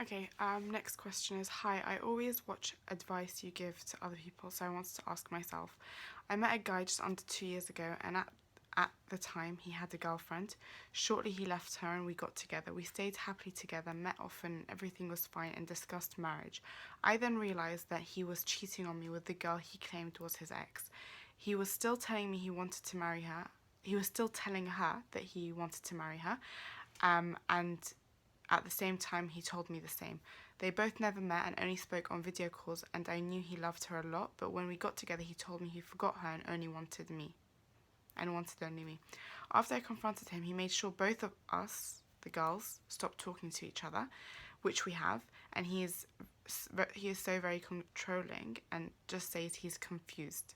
Okay, next question is, hi, I always watch advice you give to other people, so I wanted to ask myself. I met a guy just under 2 years ago, and at the time he had a girlfriend. Shortly he left her and we got together. We stayed happily together, met often, everything was fine, and discussed marriage. I then realised that he was cheating on me with the girl he claimed was his ex. He was still telling me he wanted to marry her. He was still telling her that he wanted to marry her, and at the same time, he told me the same. They both never met and only spoke on video calls, and I knew he loved her a lot, but when we got together, he told me he forgot her and only wanted me. And wanted only me. After I confronted him, he made sure both of us, the girls, stopped talking to each other, which we have, and he is so very controlling and just says he's confused.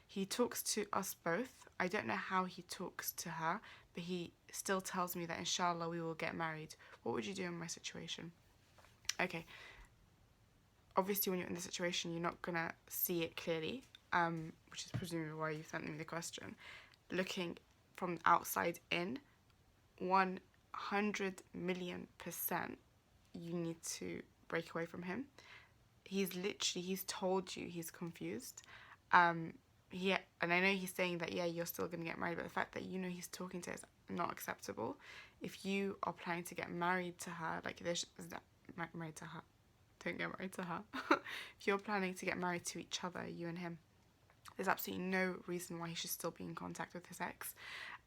He talks to us both. I don't know how he talks to her, but he still tells me that inshallah we will get married. What would you do in my situation? Okay, obviously when you're in this situation, you're not gonna see it clearly, which is presumably why you sent me the question. Looking from the outside in, 100,000,000% you need to break away from him. He's told you he's confused. And I know he's saying that, yeah, you're still going to get married, but the fact that you know he's talking to her is not acceptable. If you are planning to get married to her, like, married to her, don't get married to her. If you're planning to get married to each other, you and him, there's absolutely no reason why he should still be in contact with his ex.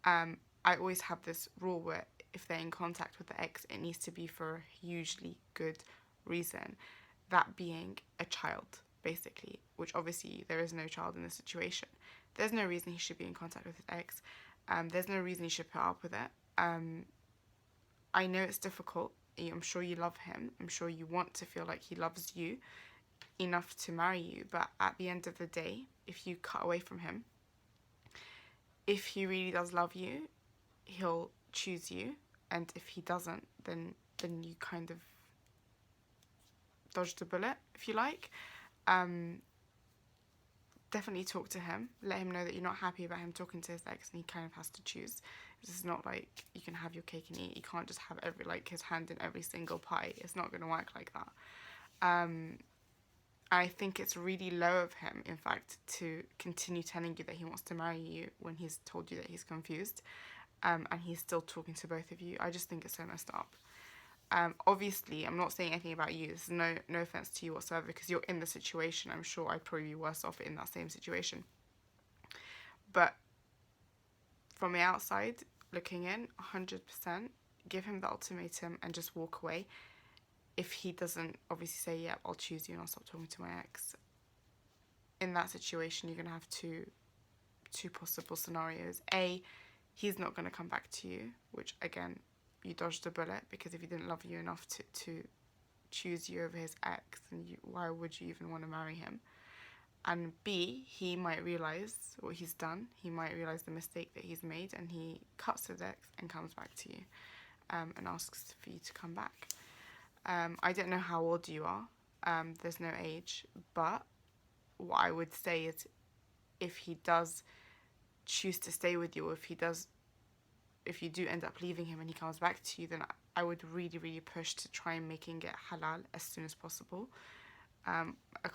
I always have this rule where if they're in contact with the ex, it needs to be for a hugely good reason, that being a child, basically, which obviously there is no child in this situation. There's no reason he should be in contact with his ex. There's no reason he should put up with it. I know it's difficult. I'm sure you love him. I'm sure you want to feel like he loves you enough to marry you. But at the end of the day, if you cut away from him, if he really does love you, he'll choose you. And if he doesn't, then you kind of dodged a bullet, if you like. Definitely talk to him. Let him know that you're not happy about him talking to his ex and he kind of has to choose. This is not like you can have your cake and eat. You can't just have his hand in every single pie. It's not going to work like that. I think it's really low of him, in fact, to continue telling you that he wants to marry you when he's told you that he's confused, and he's still talking to both of you. I just think it's so messed up. Obviously, I'm not saying anything about you. This is no offense to you whatsoever, because you're in the situation. I'm sure I'd probably be worse off in that same situation. But from the outside, looking in, 100%, give him the ultimatum and just walk away. If he doesn't obviously say, yeah, I'll choose you and I'll stop talking to my ex, in that situation, you're going to have two possible scenarios. A, he's not going to come back to you, which, again, you dodged a bullet, because if he didn't love you enough to choose you over his ex, then why would you even want to marry him? And B, he might realise what he's done. He might realise the mistake that he's made, and he cuts his ex and comes back to you, and asks for you to come back. I don't know how old you are. There's no age. But what I would say is, if he does choose to stay with you, or if you do end up leaving him and he comes back to you, then I would really, really push to try and making it halal as soon as possible. I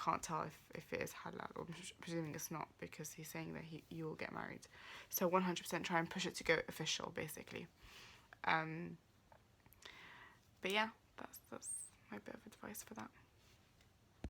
can't tell if it is halal, or I'm presuming it's not, because he's saying that you will get married. So 100% try and push it to go official, basically. But yeah, that's my bit of advice for that.